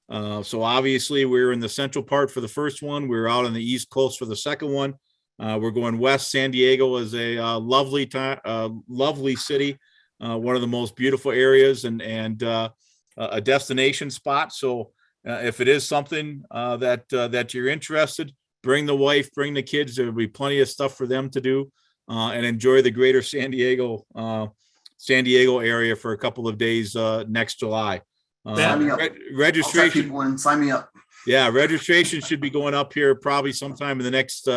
So obviously we're in the central part for the first one. We're out on the East Coast for the second one. We're going west. San Diego is a lovely city, one of the most beautiful areas and a destination spot. So if it is something that you're interested, bring the wife, bring the kids. There will be plenty of stuff for them to do and enjoy the greater San Diego area for a couple of days next July. Sign me up. Registration. People in, sign me up. Yeah, registration should be going up here probably sometime in the next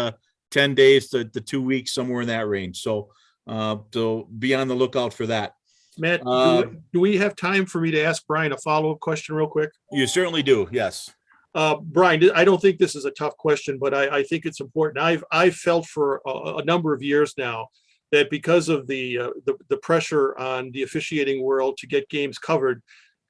10 days to 2 weeks, somewhere in that range. So be on the lookout for that. Matt, do we have time for me to ask Bryan a follow-up question real quick? You certainly do. Yes. Bryan, I don't think this is a tough question, but I think it's important. I've felt for a number of years now that because of the pressure on the officiating world to get games covered,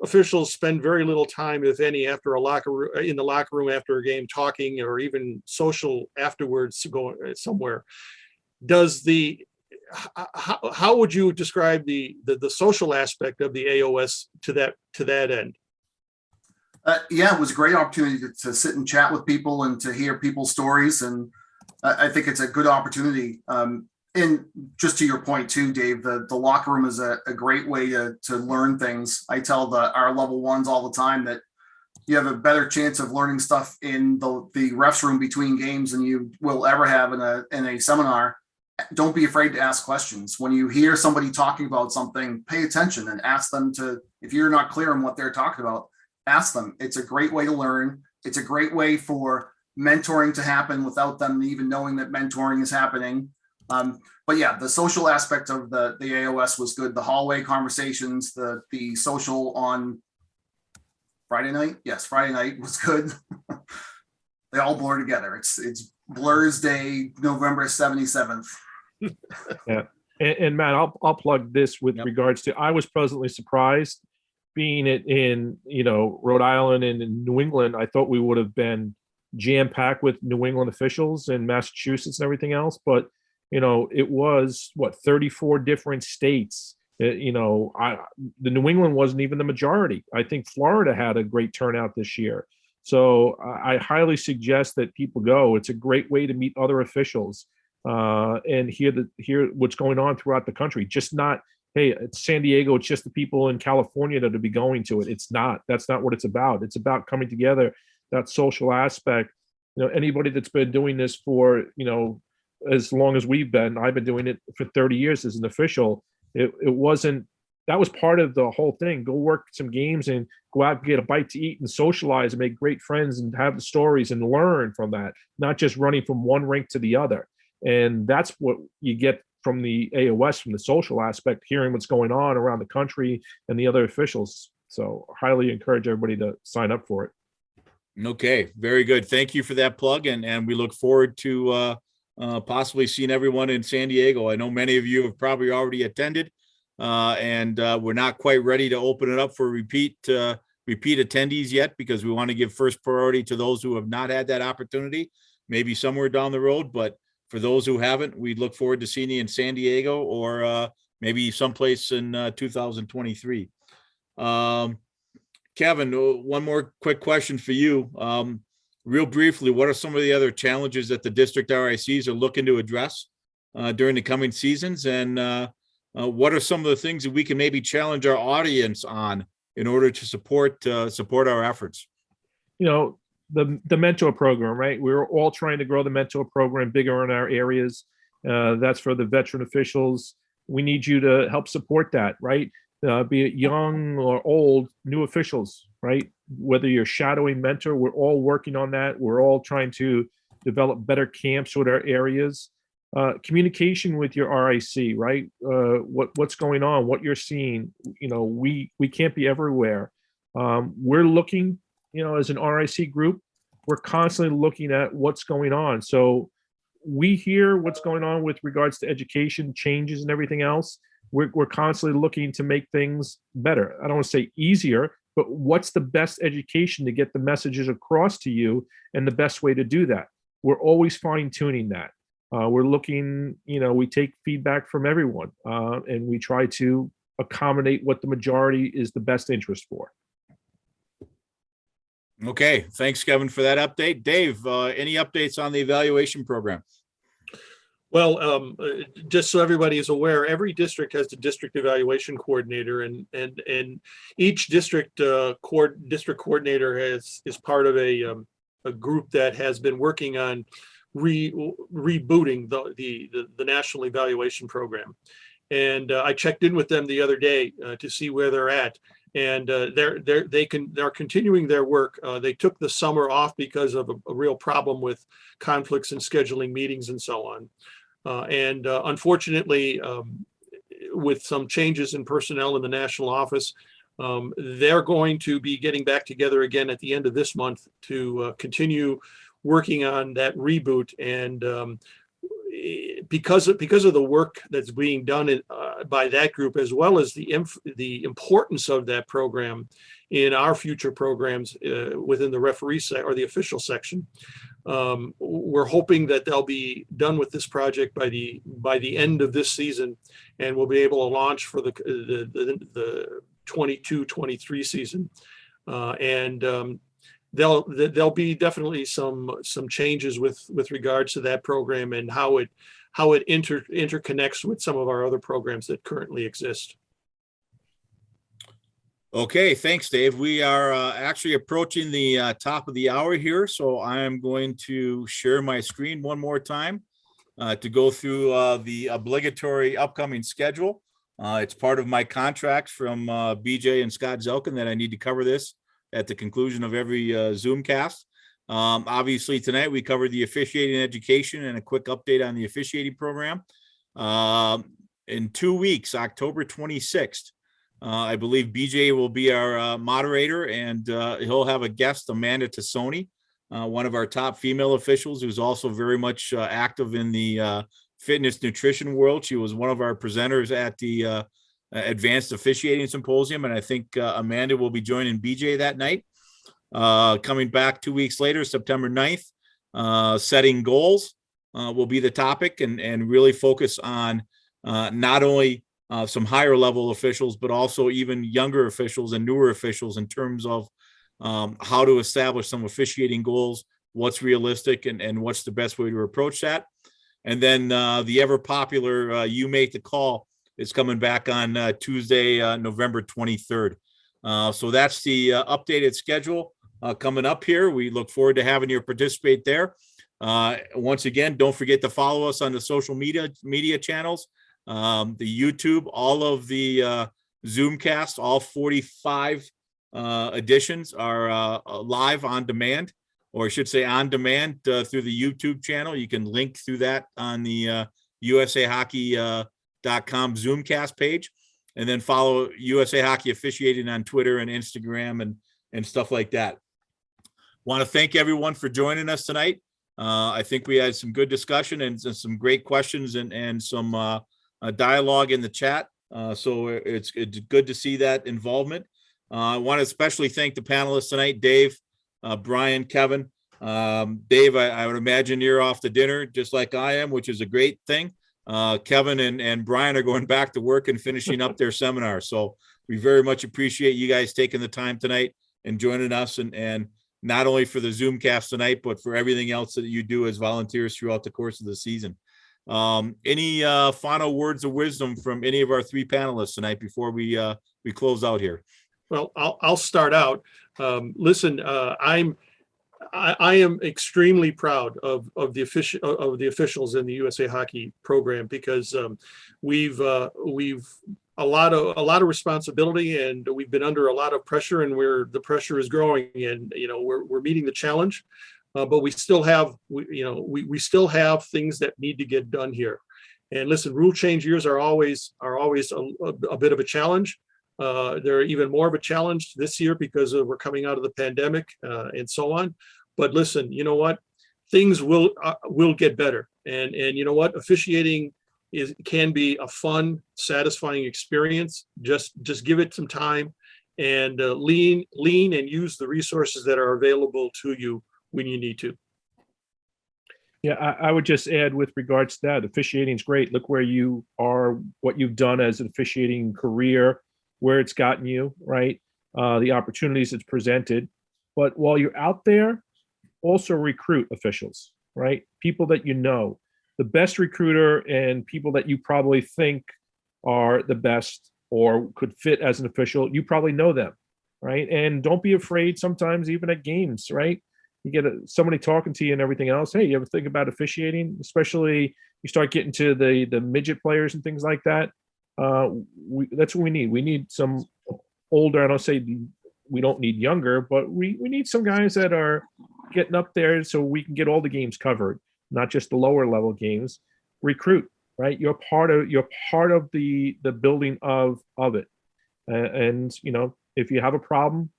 officials spend very little time, if any, in the locker room after a game, talking or even social afterwards, going somewhere. how would you describe the social aspect of the AOS to that end? Yeah, it was a great opportunity to sit and chat with people and to hear people's stories. And I think it's a good opportunity. And just to your point too, Dave, the locker room is a great way to learn things. I tell our level ones all the time that you have a better chance of learning stuff in the refs room between games than you will ever have in a seminar. Don't be afraid to ask questions. When you hear somebody talking about something, pay attention and ask them if you're not clear on what they're talking about, ask them. It's a great way to learn. It's a great way for mentoring to happen without them even knowing that mentoring is happening. But yeah, the social aspect of the AOS was good. The hallway conversations, the social on Friday night. Yes, Friday night was good. They all blur together. It's Blur's Day, November 77th. Yeah. And Matt, I'll plug this with regards to, I was pleasantly surprised being in Rhode Island and in New England. I thought we would have been jam-packed with New England officials and Massachusetts and everything else, but it was 34 different states. The New England wasn't even the majority. I think Florida had a great turnout this year. So I highly suggest that people go. It's a great way to meet other officials and hear what's going on throughout the country. Just not, hey, it's San Diego, it's just the people in California that will be going to it. It's not. That's not what it's about. It's about coming together, that social aspect. Anybody that's been doing this for, as long as I've been doing it for 30 years as an official, it wasn't, that was part of the whole thing. Go work some games and go out and get a bite to eat and socialize and make great friends and have the stories and learn from that, not just running from one rink to the other. And that's what you get from the AOS, from the social aspect, hearing what's going on around the country and the other officials. So highly encourage everybody to sign up for it. Okay, very good. Thank you for that plug. And we look forward to possibly seeing everyone in San Diego. I know many of you have probably already attended, and we're not quite ready to open it up for repeat attendees yet, because we want to give first priority to those who have not had that opportunity, maybe somewhere down the road. But for those who haven't, we look forward to seeing you in San Diego or maybe someplace in 2023. Kevin, one more quick question for you. Real briefly, what are some of the other challenges that the district RICs are looking to address during the coming seasons? And what are some of the things that we can maybe challenge our audience on in order to support our efforts? The mentor program, right? We're all trying to grow the mentor program bigger in our areas. That's for the veteran officials. We need you to help support that, right? Be it young or old, new officials, right? Whether you're shadowing mentor, we're all working on that. We're all trying to develop better camps with our areas. Communication with your RIC, right? What's going on, what you're seeing. We can't be everywhere. We're looking, as an RIC group, we're constantly looking at what's going on. So we hear what's going on with regards to education changes and everything else. We're constantly looking to make things better. I don't want to say easier, but what's the best education to get the messages across to you, and the best way to do that? We're always fine tuning that. We're looking, we take feedback from everyone, and we try to accommodate what the majority is the best interest for. Okay, thanks, Kevin, for that update. Dave, any updates on the evaluation program? Well, just so everybody is aware, every district has a district evaluation coordinator, and each district coordinator is part of a group that has been working on rebooting the national evaluation program. And I checked in with them the other day to see where they're at, and they're continuing their work. They took the summer off because of a real problem with conflicts and scheduling meetings and so on. And unfortunately, with some changes in personnel in the national office, they're going to be getting back together again at the end of this month to continue working on that reboot. And because of the work that's being done by that group, as well as the importance of that program in our future programs within the referee or the official section, we're hoping that they'll be done with this project by the end of this season, and we'll be able to launch for the 22-23 season. There'll be definitely some changes with regards to that program and how it interconnects with some of our other programs that currently exist. Okay, thanks, Dave. We are actually approaching the top of the hour here, so I am going to share my screen one more time to go through the obligatory upcoming schedule. It's part of my contract from BJ and Scott Zelkin that I need to cover this at the conclusion of every Zoomcast. Obviously, tonight we covered the officiating education and a quick update on the officiating program. In 2 weeks, October 26th, I believe BJ will be our moderator, and he'll have a guest, Amanda Tassoni, one of our top female officials who's also very much active in the fitness nutrition world. She was one of our presenters at the Advanced Officiating Symposium, and I think Amanda will be joining BJ that night. Coming back 2 weeks later, September 9th, setting goals will be the topic, and really focus on not only some higher level officials, but also even younger officials and newer officials in terms of how to establish some officiating goals, what's realistic, and what's the best way to approach that. And then the ever popular You Make the Call is coming back on Tuesday, November 23rd. So that's the updated schedule coming up here. We look forward to having you participate there. Once again, don't forget to follow us on the social media channels, the YouTube, all of the Zoomcast, all 45 editions are live on demand, or I should say on demand through the YouTube channel. You can link through that on the USAHockey.com Zoomcast page, and then follow USA Hockey Officiating on Twitter and Instagram and stuff like that. Want to thank everyone for joining us tonight. I think we had some good discussion and some great questions and some dialogue in the chat. So it's good to see that involvement. I want to especially thank the panelists tonight, Dave, Bryan, Kevin. Dave, I would imagine you're off to dinner just like I am, which is a great thing. Kevin and Bryan are going back to work and finishing up their seminar. So we very much appreciate you guys taking the time tonight and joining us, and not only for the Zoomcast tonight, but for everything else that you do as volunteers throughout the course of the season. Any final words of wisdom from any of our three panelists tonight before we close out here? Well, I'll start out. Listen, I am extremely proud of the officials in the USA Hockey program, because we've a lot of responsibility, and we've been under a lot of pressure, and the pressure is growing, and we're meeting the challenge, but we still have we still have things that need to get done here. And listen, rule change years are always a bit of a challenge. They're even more of a challenge this year because we're coming out of the pandemic and so on. But listen, you know what? Things will get better. And you know what? Officiating can be a fun, satisfying experience. Just give it some time, and lean and use the resources that are available to you when you need to. Yeah, I would just add with regards to that, officiating is great. Look where you are, what you've done as an officiating career, where it's gotten you, right? The opportunities it's presented. But while you're out there, also recruit officials, right? People that you know. The best recruiter and people that you probably think are the best or could fit as an official, you probably know them, right? And don't be afraid sometimes, even at games, right? You get somebody talking to you and everything else. Hey, you ever think about officiating? Especially you start getting to the midget players and things like that. That's what we need. We need some older, I don't say we don't need younger, but we need some guys that are getting up there so we can get all the games covered, not just the lower level games. Recruit, right? You're part of the building of it. And if you have a problem,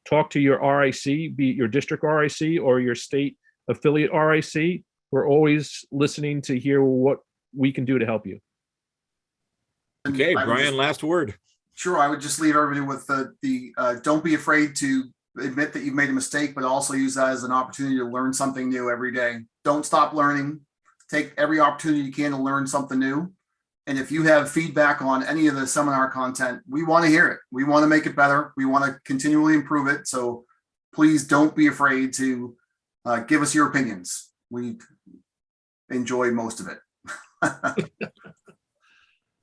talk to your RIC, be it your district RIC or your state affiliate RIC. we're always listening to hear what we can do to help you. And Okay, I would Brian, just- last word. Sure, I would just leave everybody with don't be afraid to admit that you've made a mistake, but also use that as an opportunity to learn something new every day. Don't stop learning. Take every opportunity you can to learn something new. And if you have feedback on any of the seminar content, we want to hear it. We want to make it better. We want to continually improve it. So please don't be afraid to give us your opinions. We enjoy most of it.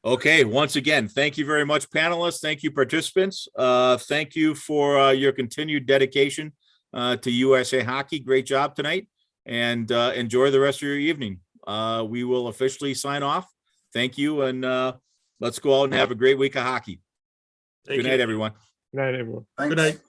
Okay, once again, thank you very much, panelists. Thank you, participants. Thank you for your continued dedication to USA Hockey. Great job tonight, and enjoy the rest of your evening. We will officially sign off. Thank you, and let's go out and have a great week of hockey. Thank Good you. night, everyone. Good night, everyone. Thanks. Good night.